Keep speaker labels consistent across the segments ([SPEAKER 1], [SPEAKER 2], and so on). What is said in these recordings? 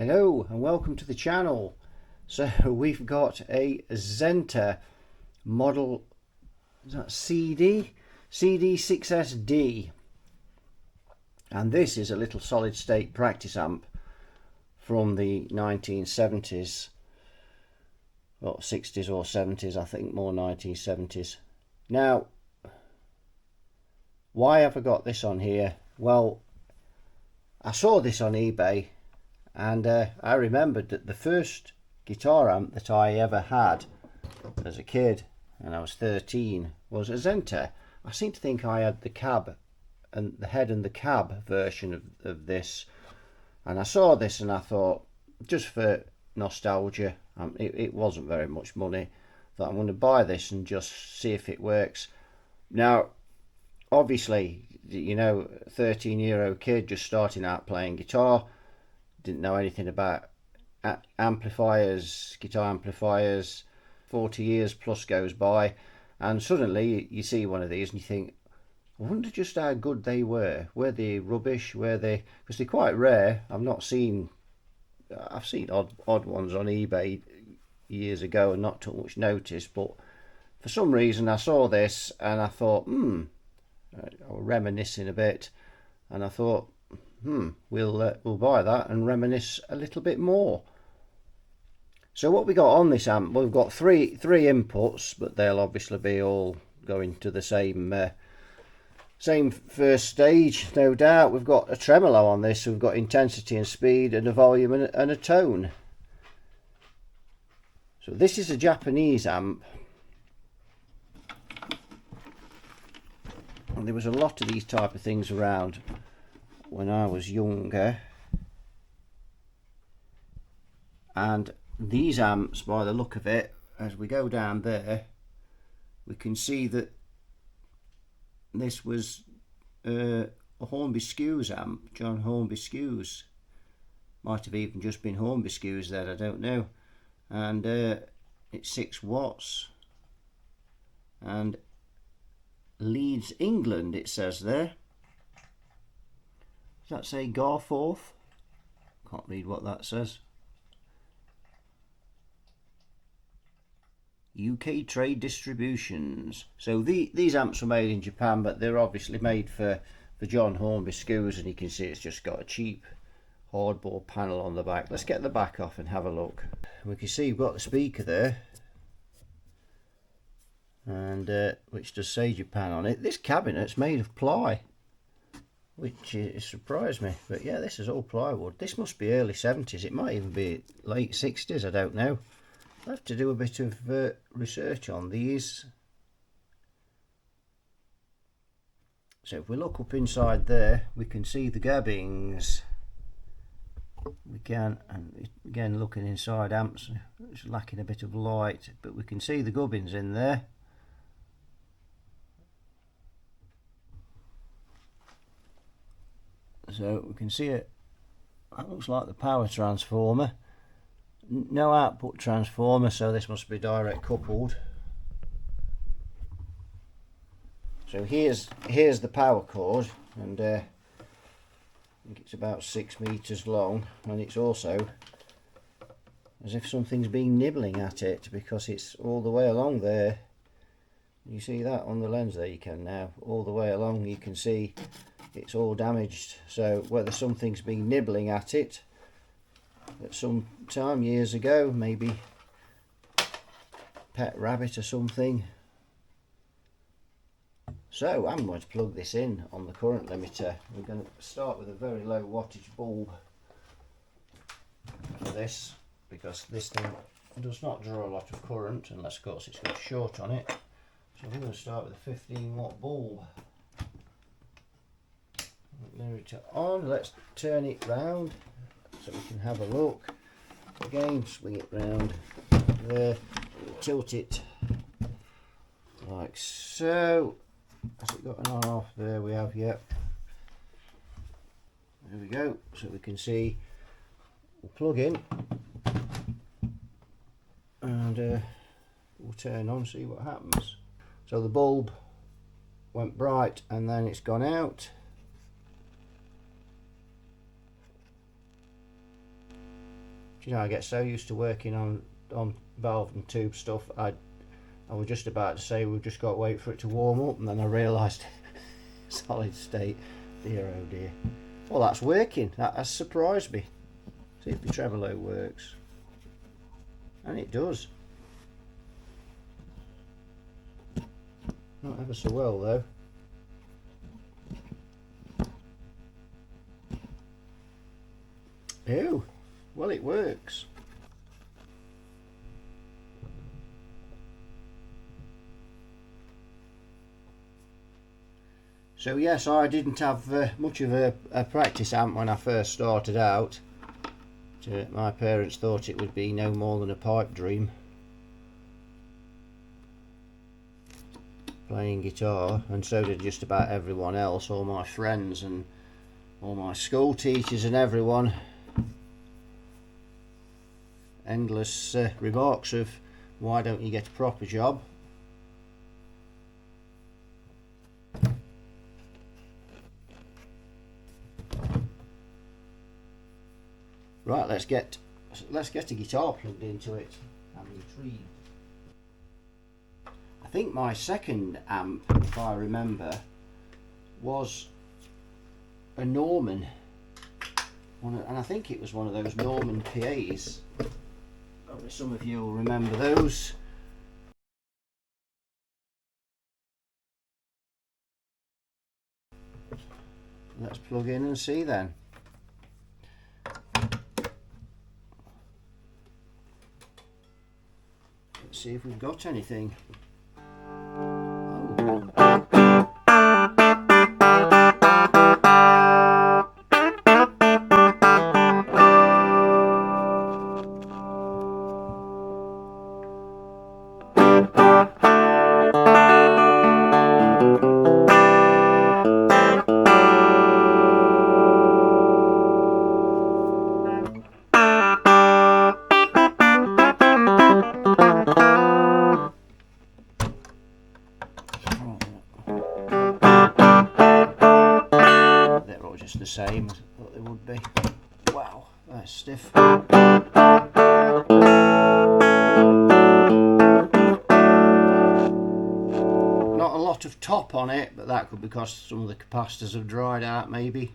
[SPEAKER 1] Hello and welcome to the channel. So we've got a Zenta model, is that CD6SD, and this is a little solid state practice amp from the 1970s, well 60s or 70s, I think more 1970s. Now why have I got this on here? Well, I saw this on eBay and I remembered that the first guitar amp that I ever had as a kid, and I was 13, was a Zenta. I seem to think I had the cab and the head and the cab version of this, and I saw this and I thought, just for nostalgia, it wasn't very much money, that I'm going to buy this and just see if it works. Now obviously, you know, 13-year-old kid just starting out playing guitar, didn't know anything about amplifiers, guitar amplifiers. 40 years plus goes by and suddenly you see one of these and you think, I wonder just how good they were. Were they rubbish? Were they, because they're quite rare. I've seen odd ones on eBay years ago and not took much notice, but for some reason I saw this and I thought, I was reminiscing a bit, and I thought, we'll buy that and reminisce a little bit more. So what we got on this amp, well, we've got three inputs, but they'll obviously be all going to the same first stage, no doubt. We've got a tremolo on this, so we've got intensity and speed and a volume and a tone. So this is a Japanese amp, and there was a lot of these type of things around when I was younger, and these amps, by the look of it, as we go down there, we can see that this was a Hornby Skews amp, John Hornby Skews. Might have even just been Hornby Skews there, I don't know. And it's 6 watts. And Leeds, England, it says there. Does that say Garforth? Can't read what that says. UK Trade Distributions. So these amps were made in Japan, but they're obviously made for John Hornby Skews, and you can see it's just got a cheap hardboard panel on the back. Let's get the back off and have a look. We can see we've got the speaker there, and which does say Japan on it. This cabinet's made of ply, which surprised me, but yeah, this is all plywood. This must be early 70s, it might even be late 60s, I don't know. I'll have to do a bit of research on these. So if we look up inside there, we can see the gubbins. We can, and again looking inside amps, it's lacking a bit of light, but we can see the gubbins in there. So we can see it, that looks like the power transformer. No output transformer, so this must be direct coupled. So here's the power cord, and I think it's about 6 meters long, and it's also as if something's been nibbling at it, because it's all the way along there. You see that on the lens there, you can now, all the way along you can see it's all damaged. So whether something's been nibbling at it at some time years ago, maybe pet rabbit or something. So I'm going to plug this in on the current limiter. We're going to start with a very low wattage bulb for this, because this thing does not draw a lot of current unless of course it's got a short on it. So we're going to start with a 15 watt bulb. Limiter on, let's turn it round so we can have a look. Again, swing it round there, tilt it like so. Has it got an on off? There we have, yep. There we go, so we can see, we'll plug in and we'll turn on, see what happens. So the bulb went bright and then it's gone out. you know, I get so used to working on valve and tube stuff. I was just about to say we've just got to wait for it to warm up, and then I realised solid state. Dear oh dear. Well, that's working. That has surprised me. See if the tremolo works. And it does. Not ever so well though. Ew. Well, it works. So yes, I didn't have much of a practice amp when I first started out. My parents thought it would be no more than a pipe dream, playing guitar, and so did just about everyone else, all my friends and all my school teachers and everyone. Endless remarks of, why don't you get a proper job? Right, let's get a guitar plugged into it. I'm intrigued. I think my second amp, if I remember, was a Norman, and I think it was one of those Norman PAs. Probably some of you will remember those. Let's plug in and see then. Let's see if we've got anything. The same as I thought they would be. Wow, that's stiff. Not a lot of top on it, but that could be because some of the capacitors have dried out maybe.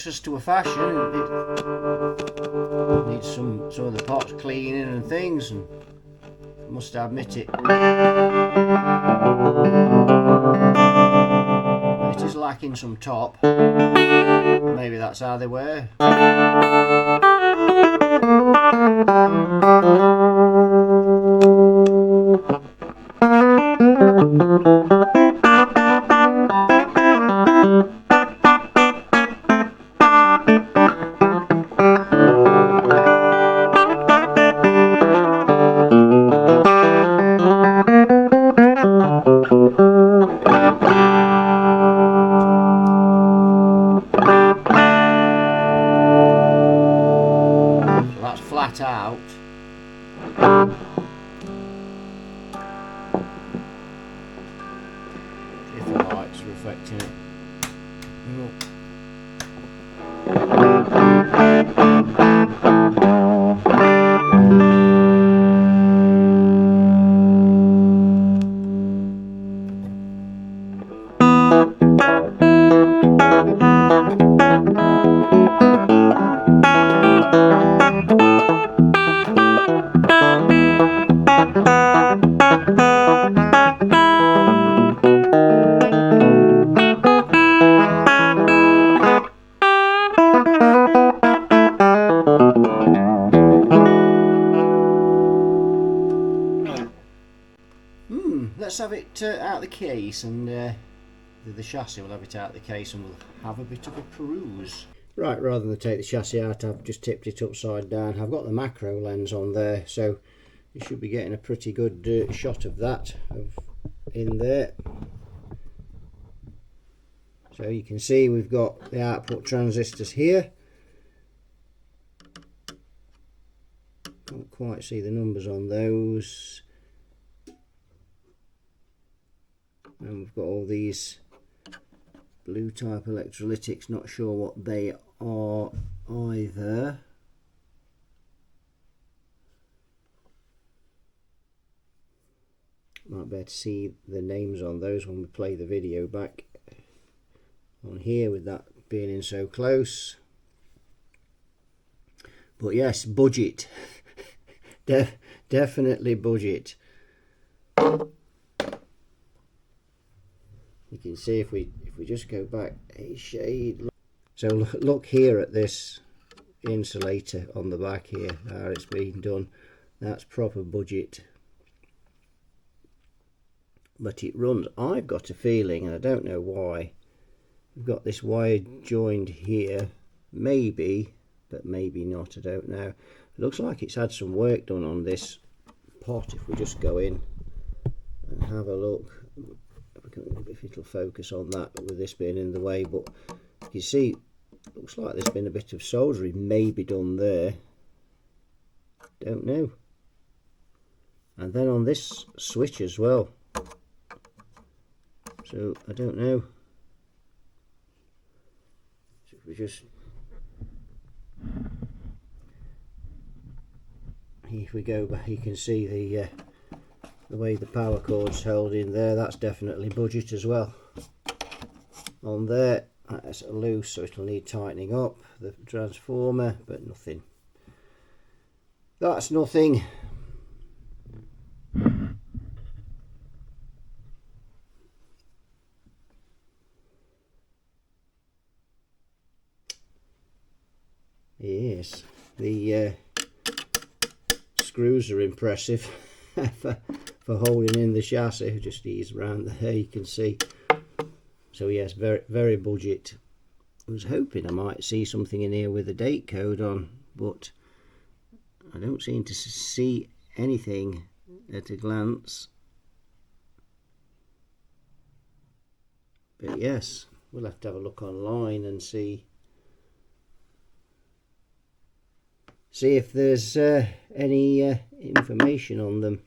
[SPEAKER 1] takes us to a fashion. It needs some of the pots cleaning and things, and I must admit it is lacking some top. Maybe that's how they were. Flat out. If the light's reflecting it. Let's have it out of the case, and the chassis, we'll have it out of the case and we'll have a bit of a peruse. Right, rather than take the chassis out, I've just tipped it upside down. I've got the macro lens on there, so you should be getting a pretty good shot of that in there. So you can see we've got the output transistors here. Can't quite see the numbers on those. And we've got all these blue type electrolytics, not sure what they are either. Might be able to see the names on those when we play the video back on here, with that being in so close. But yes, budget. Definitely budget. You can see if we just go back a shade. So look here at this insulator on the back here, how it's been done. That's proper budget. But it runs, I've got a feeling, and I don't know why, we've got this wire joined here, maybe, but maybe not, I don't know. It looks like it's had some work done on this pot. If we just go in and have a look, if it'll focus on that with this being in the way, but you see, looks like there's been a bit of soldering maybe done there, don't know. And then on this switch as well, so I don't know. So if we just, if we go back, you can see the way the power cord's held in there. That's definitely budget as well. On there, that's loose, so it'll need tightening up, the transformer, but nothing. That's nothing. Yes, the screws are impressive for holding in the chassis. Just ease around there, you can see. So yes, very budget. I was hoping I might see something in here with a date code on, but I don't seem to see anything at a glance. But yes, we'll have to have a look online and see if there's any information on them.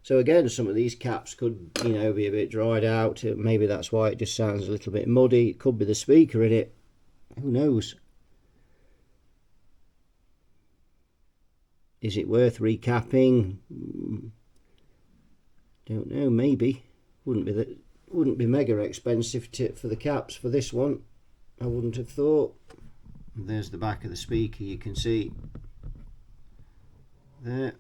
[SPEAKER 1] So again, some of these caps could, you know, be a bit dried out. Maybe that's why it just sounds a little bit muddy. It could be the speaker in it. Who knows? Is it worth recapping? Don't know. Maybe. Wouldn't be mega expensive for the caps for this one. I wouldn't have thought. And there's the back of the speaker, you can see there.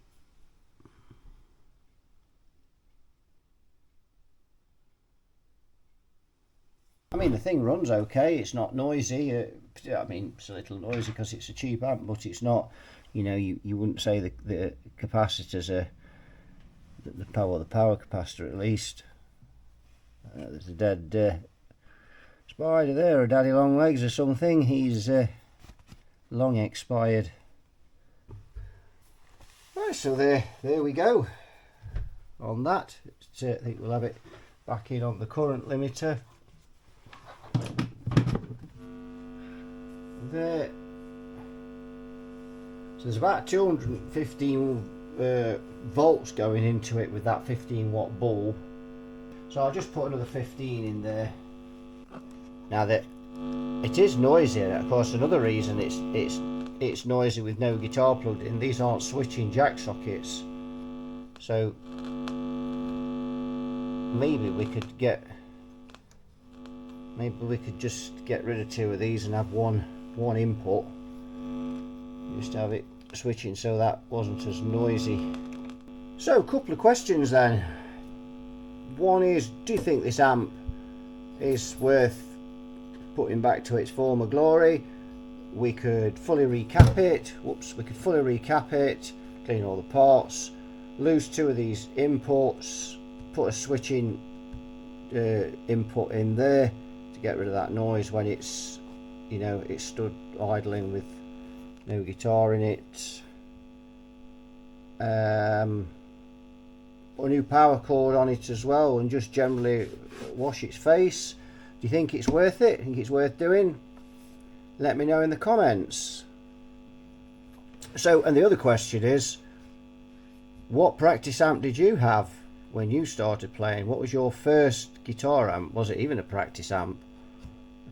[SPEAKER 1] I mean, the thing runs okay, it's not noisy. I mean, it's a little noisy because it's a cheap amp, but it's not, you know, you wouldn't say the capacitors are the power capacitor at least. There's a dead spider there, a daddy long legs or something. He's long expired. Right, so there we go on that. I think we'll have it back in on the current limiter. There. So there's about 215 volts going into it with that 15-watt bulb. So I'll just put another 15 in there. Now that it is noisy, and of course another reason it's noisy with no guitar plugged in. These aren't switching jack sockets, so maybe we could just get rid of two of these and have one input. Just have it switching so that wasn't as noisy. So a couple of questions then. One is, do you think this amp is worth putting back to its former glory? We could fully recap it. We could fully recap it, clean all the parts, lose two of these inputs, put a switching input in there to get rid of that noise when it's, you know, it's stood idling with no guitar in it. Put a new power cord on it as well, and just generally wash its face. Do you think it's worth it? Think it's worth doing? Let me know in the comments. So, and the other question is, what practice amp did you have when you started playing? What was your first guitar amp? Was it even a practice amp?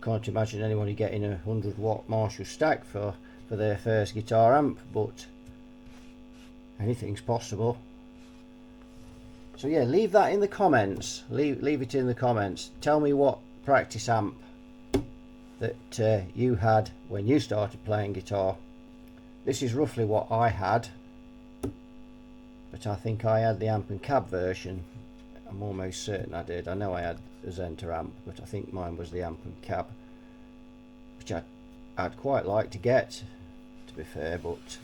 [SPEAKER 1] I can't imagine anybody getting a 100-watt Marshall stack for their first guitar amp, but anything's possible. So yeah, leave that in the comments. Leave it in the comments. Tell me what practice amp that you had when you started playing guitar. This is roughly what I had, but I think I had the amp and cab version. I'm almost certain I did. I know I had a Zenta amp, but I think mine was the amp and cab, which I'd quite like to get, to be fair, but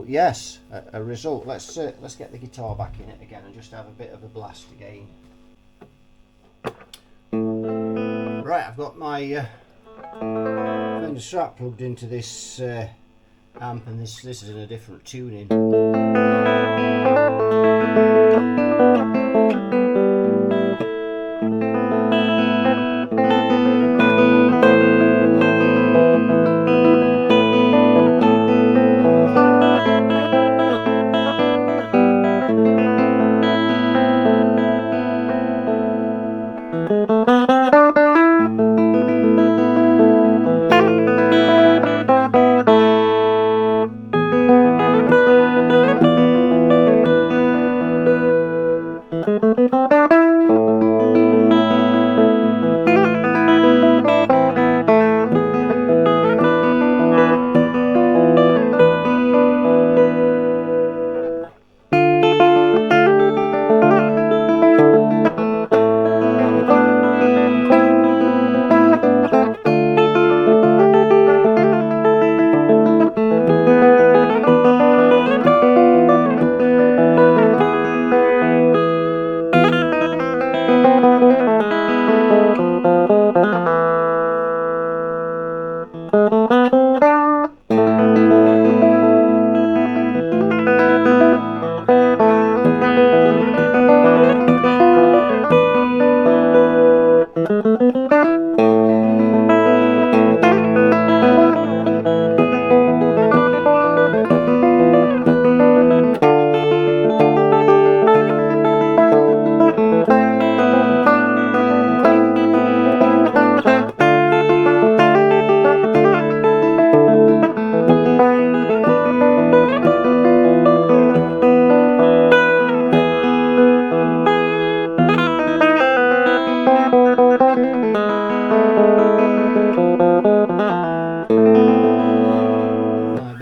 [SPEAKER 1] yes, a result. Let's get the guitar back in it again and just have a bit of a blast again. Right, I've got my Fender Strat plugged into this amp, and this is in a different tuning.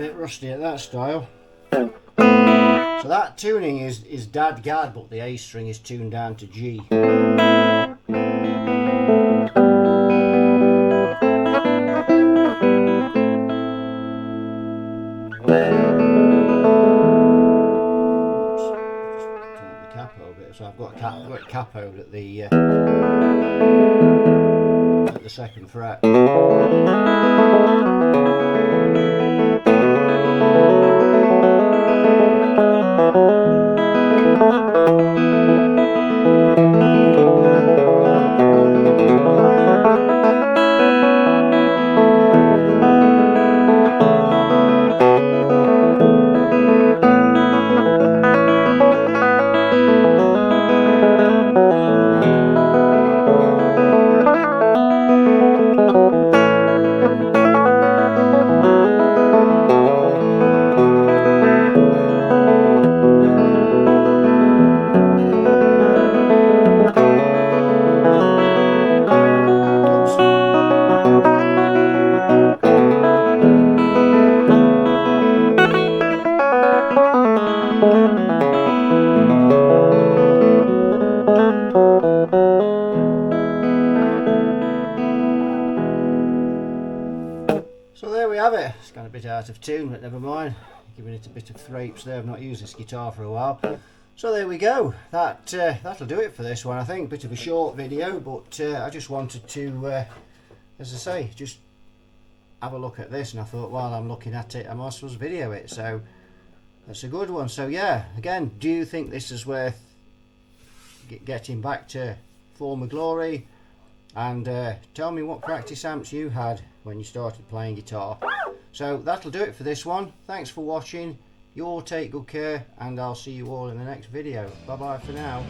[SPEAKER 1] bit rusty at that style. So that tuning is dad gad, but the A string is tuned down to G. So I've got it capoed at the second fret. So there we have it. It's got a bit out of tune, but never mind. Giving it a bit of thrapes there. I've not used this guitar for a while. So there we go. That'll do it for this one, I think. Bit of a short video, but I just wanted to, as I say, just have a look at this. And I thought, while I'm looking at it, I might as well video it. So that's a good one. So yeah, again, do you think this is worth getting back to former glory? And tell me what practice amps you had when you started playing guitar. So that'll do it for this one. Thanks for watching. You all take good care, and I'll see you all in the next video. Bye bye for now.